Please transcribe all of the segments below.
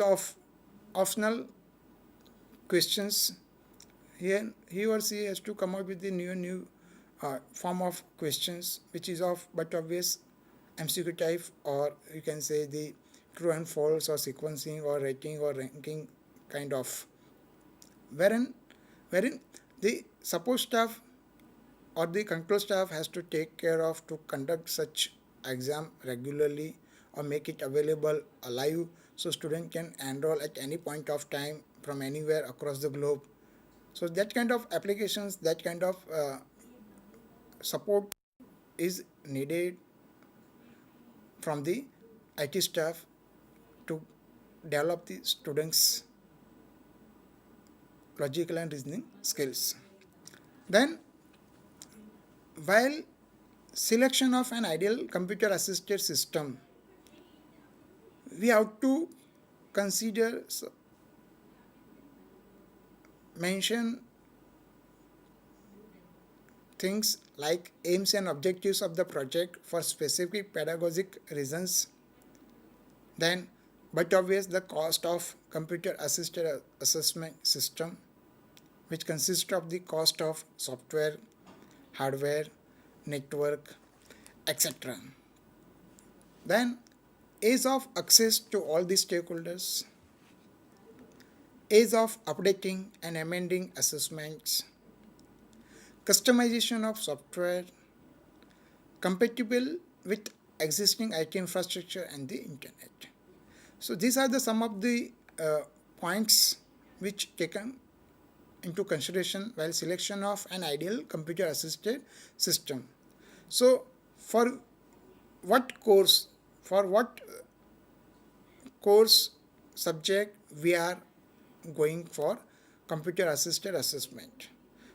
of optional questions. Here he or she has to come up with the new form of questions which is of but obvious MCQ type, or you can say the true and false or sequencing or rating or ranking kind of, wherein wherein the support staff or the control staff has to take care of to conduct such exam regularly or make it available alive so student can enroll at any point of time from anywhere across the globe. So that kind of applications, that kind of support is needed from the IT staff to develop the students' logical and reasoning skills. Then, while selection of an ideal computer assisted system, we have to consider mention things like aims and objectives of the project for specific pedagogic reasons. Then, but obvious, the cost of computer assisted assessment system, which consists of the cost of software, hardware, network, etc. Then, ease of access to all the stakeholders, ease of updating and amending assessments, customization of software, compatible with existing IT infrastructure and the internet. So these are the some of the points which taken into consideration while selection of an ideal computer assisted system. So for what course subject we are going for computer assisted assessment.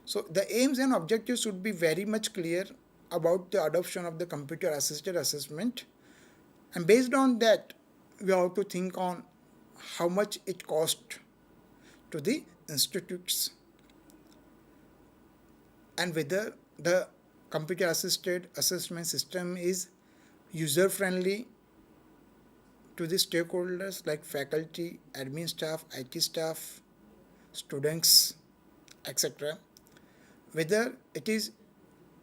So the aims and objectives should be very much clear about the adoption of the computer assisted assessment, and based on that we have to think on how much it costs to the institutes and whether the computer assisted assessment system is user friendly to the stakeholders like faculty, admin staff, IT staff, students, etc. Whether it is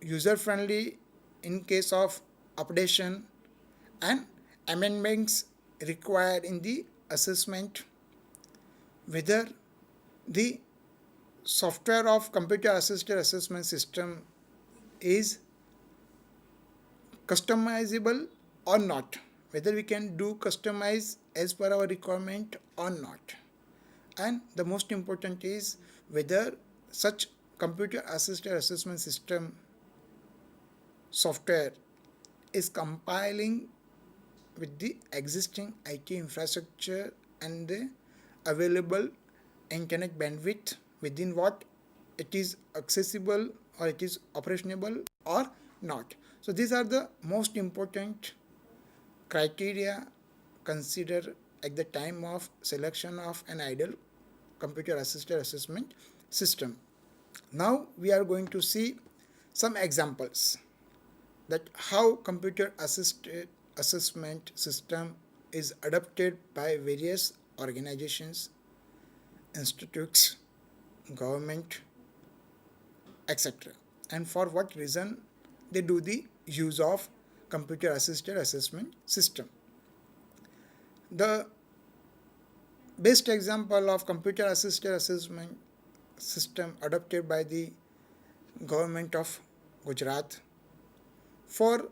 user friendly in case of updation and amendments required in the assessment, whether the software of computer assisted assessment system is customizable or not, whether we can do customize as per our requirement or not, and the most important is whether such computer assisted assessment system software is compiling with the existing IT infrastructure and the available internet bandwidth within what it is accessible or it is operationable or not. So these are the most important criteria considered at the time of selection of an ideal computer assisted assessment system. Now we are going to see some examples that how computer assisted assessment system is adopted by various organizations, institutes, government, etc. and for what reason they do the use of computer assisted assessment system. The best example of computer assisted assessment system adopted by the government of Gujarat for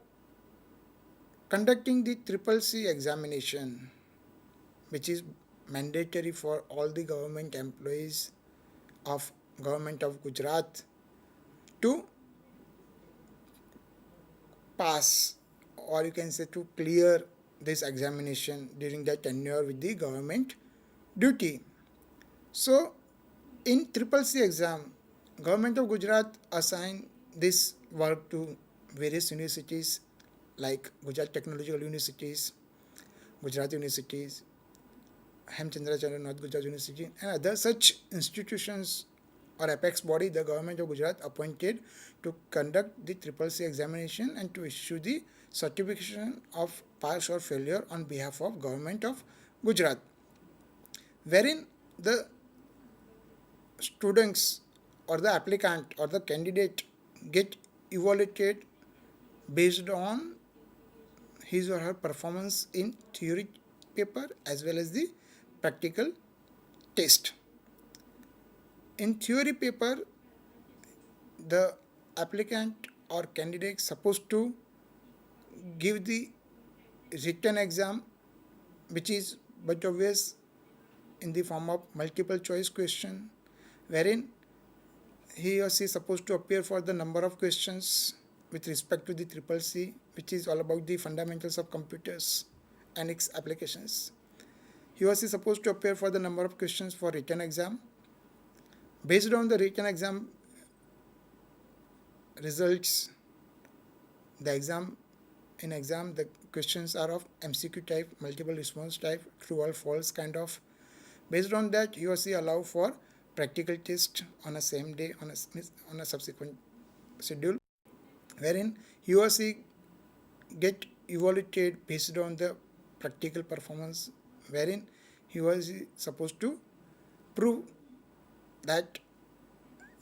conducting the CCC examination, which is mandatory for all the government employees of government of Gujarat to pass, or you can say to clear this examination during their tenure with the government duty. So in CCC exam, government of Gujarat assigned this work to various universities like Gujarat Technological Universities, Gujarat Universities, Hemchandracharya North Gujarat University, and other such institutions or apex body the government of Gujarat appointed to conduct the CCC examination and to issue the certification of pass or failure on behalf of government of Gujarat. wherein the students or the applicant or the candidate get evaluated based on his or her performance in theory paper as well as the practical test. In theory paper, the applicant or candidate supposed to give the written exam, which is but obvious in the form of multiple choice question, wherein he or she is supposed to appear for the number of questions with respect to the triple C, which is all about the fundamentals of computers and its applications. He or she is supposed to appear for the number of questions for written exam. Based on the written exam results, the exam the questions are of MCQ type, multiple response type, true or false kind of. Based on that, he or she allow for practical test on a same day on a subsequent schedule, wherein he or she get evaluated based on the practical performance, wherein he or she supposed to prove that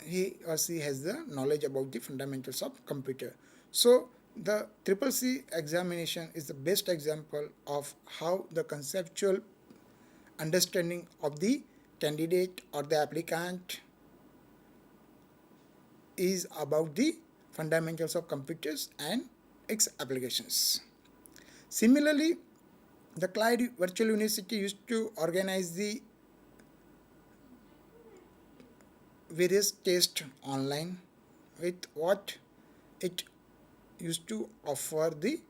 he or she has the knowledge about the fundamentals of computer. So the triple C examination is the best example of how the conceptual understanding of the candidate or the applicant is about the fundamentals of computers and its applications. Similarly, the Clyde Virtual University used to organize the various tests online, with what it used to offer the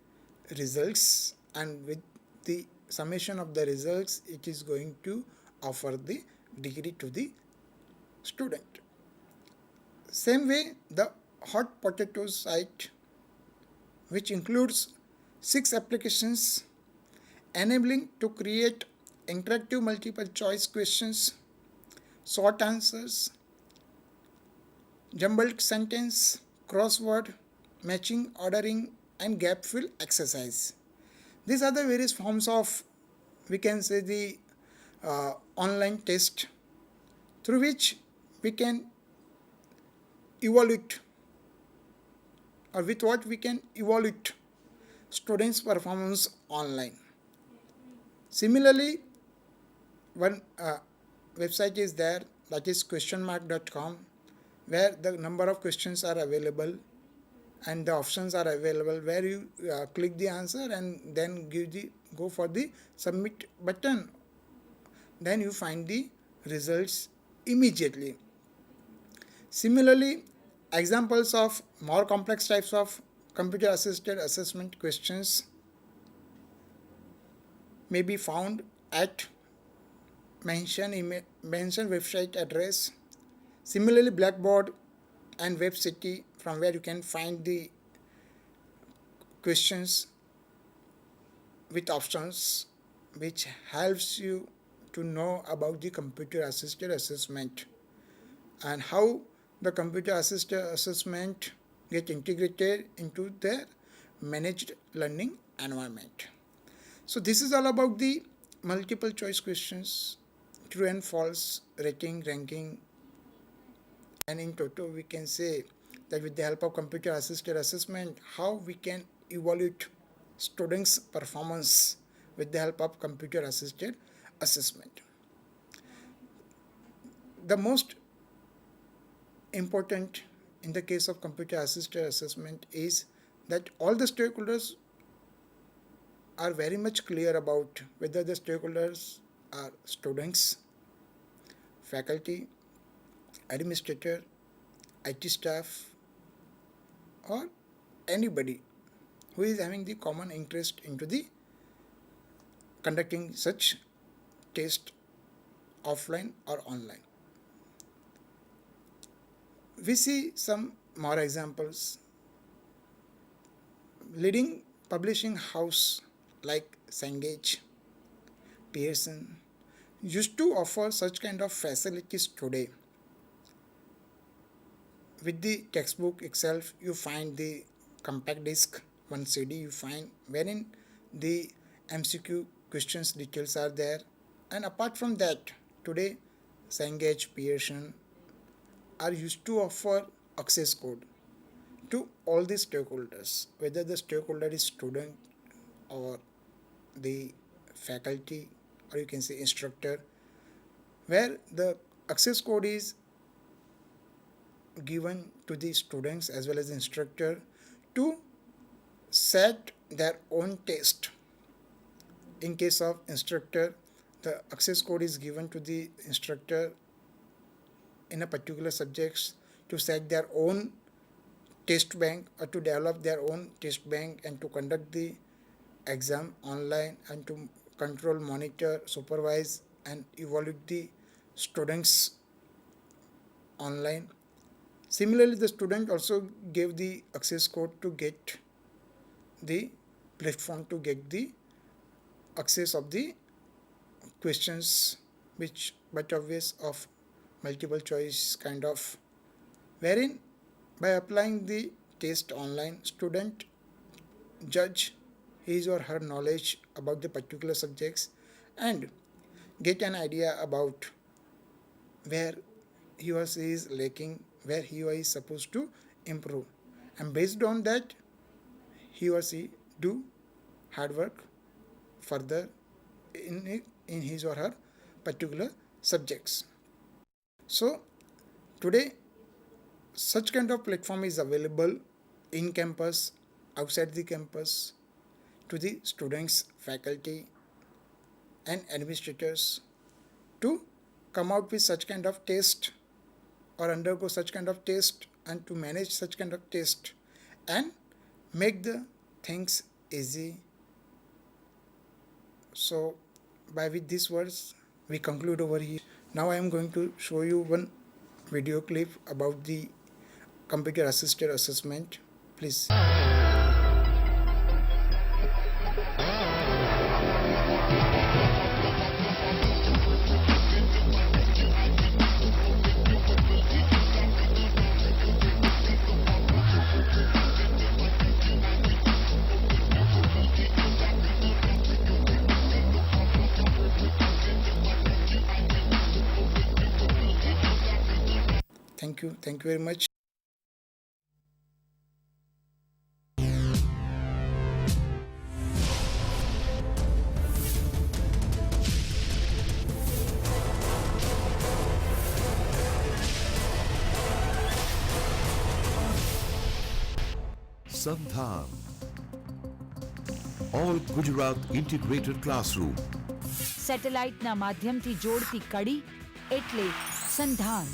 results, and with the summation of the results it is going to offer the degree to the student. Same way, the Hot Potatoes site, which includes 6 applications enabling to create interactive multiple choice questions, short answers, jumbled sentence, crossword, matching, ordering, and gap fill exercise. These are the various forms of, we can say, the online test through which we can evaluate, or with what we can evaluate students' performance online. Similarly, one website is there, that is questionmark.com, where the number of questions are available and the options are available, where you click the answer and then go for the submit button. Then you find the results immediately. Similarly, examples of more complex types of computer assisted assessment questions may be found at mentioned website address. Similarly, Blackboard and WebCity, from where you can find the questions with options, which helps you to know about the computer assisted assessment and how the computer assisted assessment get integrated into their managed learning environment. So this is all about the multiple choice questions, true and false, rating, ranking, and in total we can say that with the help of computer assisted assessment, how we can evaluate students' performance with the help of computer assisted assessment. The most important in the case of computer assisted assessment is that all the stakeholders are very much clear about whether the stakeholders are students, faculty, administrator, IT staff, or anybody who is having the common interest into the conducting such test offline or online. We see some more examples. Leading publishing house like Cengage, Pearson used to offer such kind of facilities today. With the textbook itself, you find the compact disc, one CD you find, wherein the MCQ questions details are there, and apart from that, today Cengage Pearson are used to offer access code to all the stakeholders, whether the stakeholder is student or the faculty, or you can say instructor, where the access code is given to the students as well as the instructor to set their own test. In case of instructor, the access code is given to the instructor in a particular subjects to set their own test bank or to develop their own test bank and to conduct the exam online and to control, monitor, supervise and evaluate the students online. Similarly, the student also gave the access code to get the platform to get the access of the questions which but obvious of multiple choice kind of, wherein by applying the test online, student judge his or her knowledge about the particular subjects and get an idea about where he or she is lacking, where he or she is supposed to improve, and based on that he or she do hard work further in his or her particular subjects. So today such kind of platform is available in campus, outside the campus, to the students, faculty and administrators to come out with such kind of test or undergo such kind of test and to manage such kind of test and make the things easy. So by with these words we conclude over here. Now I am going to show you one video clip about the computer assisted assessment. Please. Thank you very much. Sandhan, all Gujarat integrated classroom. સેટેલાઇટના માધ્યમથી જોડતી કડી એટલે સંધાન.